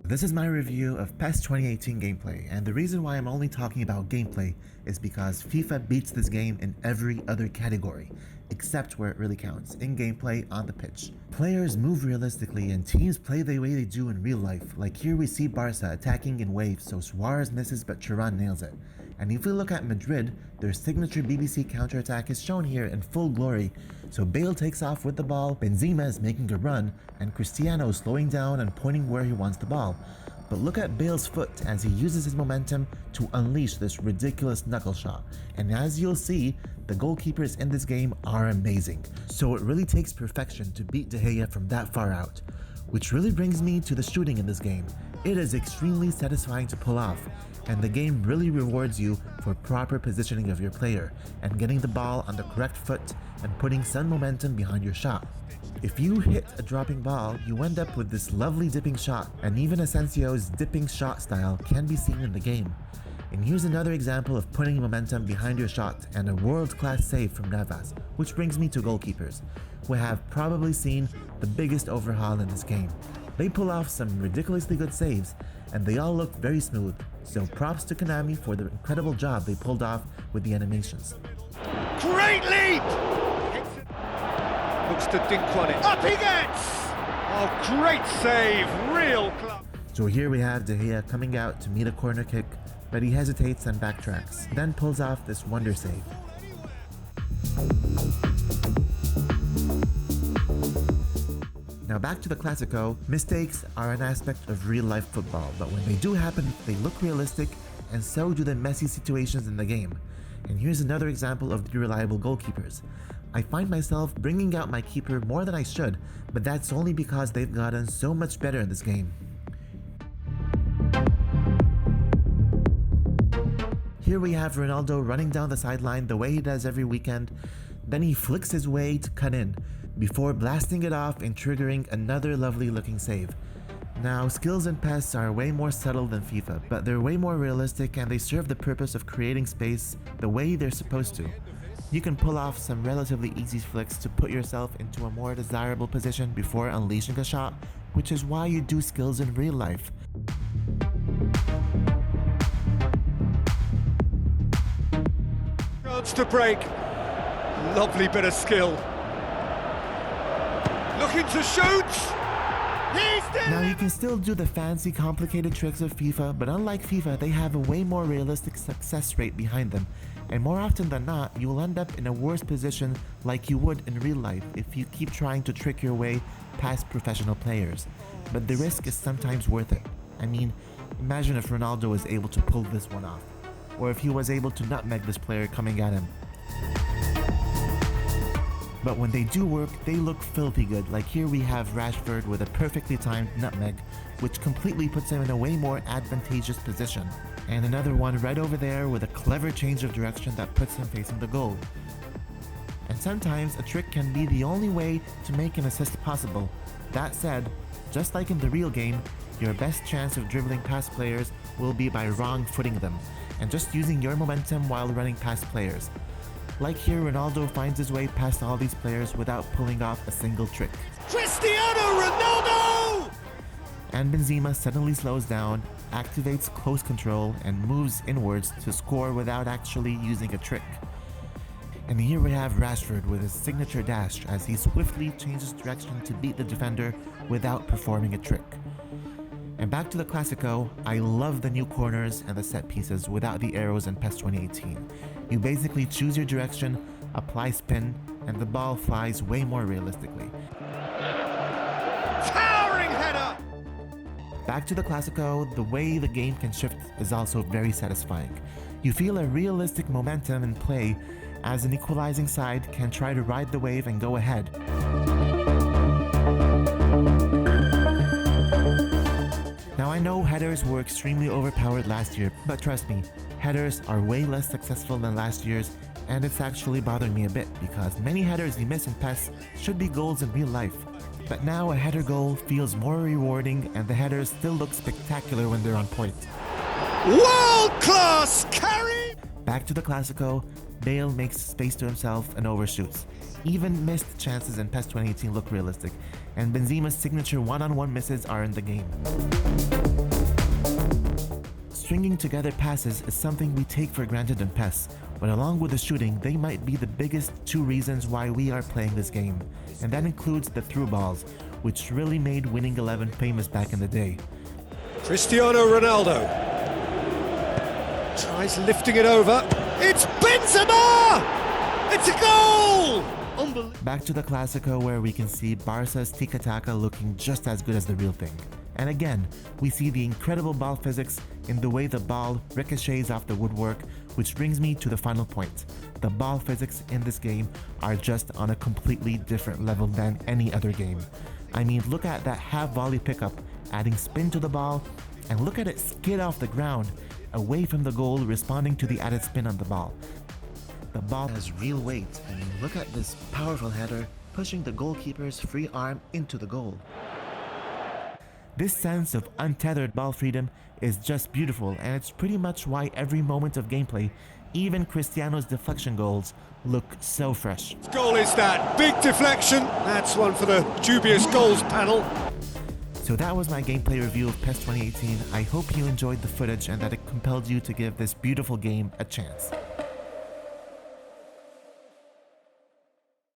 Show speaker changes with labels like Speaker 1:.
Speaker 1: This is my review of PES 2018 gameplay, and the reason why I'm only talking about gameplay is because FIFA beats this game in every other category, except where it really counts, in gameplay on the pitch. Players move realistically and teams play the way they do in real life, like here we see Barca attacking in waves so Suarez misses but Turan nails it. And if we look at Madrid, their signature BBC counterattack is shown here in full glory. So Bale takes off with the ball, Benzema is making a run, and Cristiano slowing down and pointing where he wants the ball. But look at Bale's foot as he uses his momentum to unleash this ridiculous knuckle shot. And as you'll see, the goalkeepers in this game are amazing. So it really takes perfection to beat De Gea from that far out. Which really brings me to the shooting in this game. It is extremely satisfying to pull off, and the game really rewards you for proper positioning of your player and getting the ball on the correct foot and putting some momentum behind your shot. If you hit a dropping ball, you end up with this lovely dipping shot, and even Asensio's dipping shot style can be seen in the game. And here's another example of putting momentum behind your shot and a world-class save from Navas, which brings me to goalkeepers, who have probably seen the biggest overhaul in this game. They pull off some ridiculously good saves, and they all look very smooth, so props to Konami for the incredible job they pulled off with the animations.
Speaker 2: Great leap! Looks to dink on it. Up he gets! Oh, great save, real club.
Speaker 1: So here we have De Gea coming out to meet a corner kick, but he hesitates and backtracks, then pulls off this wonder save. Now back to the Classico, mistakes are an aspect of real-life football, but when they do happen, they look realistic, and so do the messy situations in the game. And here's another example of the reliable goalkeepers. I find myself bringing out my keeper more than I should, but that's only because they've gotten so much better in this game. Here we have Ronaldo running down the sideline the way he does every weekend, then he flicks his way to cut in, before blasting it off and triggering another lovely looking save. Now, skills in PES are way more subtle than FIFA, but they're way more realistic and they serve the purpose of creating space the way they're supposed to. You can pull off some relatively easy flicks to put yourself into a more desirable position before unleashing a shot, which is why you do skills in real life.
Speaker 2: Chance to break. Lovely bit of skill. Looking to shoot!
Speaker 1: Now you can still do the fancy complicated tricks of FIFA, but unlike FIFA, they have a way more realistic success rate behind them. And more often than not, you will end up in a worse position like you would in real life if you keep trying to trick your way past professional players. But the risk is sometimes worth it. I mean, imagine if Ronaldo was able to pull this one off, or if he was able to nutmeg this player coming at him. But when they do work, they look filthy good, like here we have Rashford with a perfectly timed nutmeg, which completely puts him in a way more advantageous position. And another one right over there with a clever change of direction that puts him facing the goal. And sometimes a trick can be the only way to make an assist possible. That said, just like in the real game, your best chance of dribbling past players will be by wrong footing them, and just using your momentum while running past players. Like here, Ronaldo finds his way past all these players without pulling off a single trick.
Speaker 2: Cristiano Ronaldo!
Speaker 1: And Benzema suddenly slows down, activates close control, and moves inwards to score without actually using a trick. And here we have Rashford with his signature dash as he swiftly changes direction to beat the defender without performing a trick. And back to the Classico, I love the new corners and the set pieces without the arrows in PES 2018. You basically choose your direction, apply spin, and the ball flies way more realistically.
Speaker 2: Towering header!
Speaker 1: Back to the Classico, the way the game can shift is also very satisfying. You feel a realistic momentum in play as an equalizing side can try to ride the wave and go ahead. Now I know headers were extremely overpowered last year, but trust me, headers are way less successful than last year's, and it's actually bothering me a bit because many headers you miss in PES should be goals in real life. But now a header goal feels more rewarding and the headers still look spectacular when they're on point.
Speaker 2: World-class carry!
Speaker 1: Back to the Classico, Bale makes space to himself and overshoots. Even missed chances in PES 2018 look realistic, and Benzema's signature one-on-one misses are in the game. Stringing together passes is something we take for granted in PES, but along with the shooting, they might be the biggest two reasons why we are playing this game, and that includes the through balls, which really made Winning 11 famous back in the day.
Speaker 2: Cristiano Ronaldo tries lifting it over. It's Benzema! It's a goal!
Speaker 1: Back to the Clasico, where we can see Barca's tiki-taka looking just as good as the real thing. And again, we see the incredible ball physics in the way the ball ricochets off the woodwork, which brings me to the final point. The ball physics in this game are just on a completely different level than any other game. I mean, look at that half volley pickup, adding spin to the ball, and look at it skid off the ground, away from the goal, responding to the added spin on the ball. The ball has real weight. I mean, look at this powerful header, pushing the goalkeeper's free arm into the goal. This sense of untethered ball freedom is just beautiful, and it's pretty much why every moment of gameplay, even Cristiano's deflection goals, look so fresh.
Speaker 2: What goal is that? Big deflection. That's one for the dubious goals panel.
Speaker 1: So that was my gameplay review of PES 2018. I hope you enjoyed the footage and that it compelled you to give this beautiful game a chance.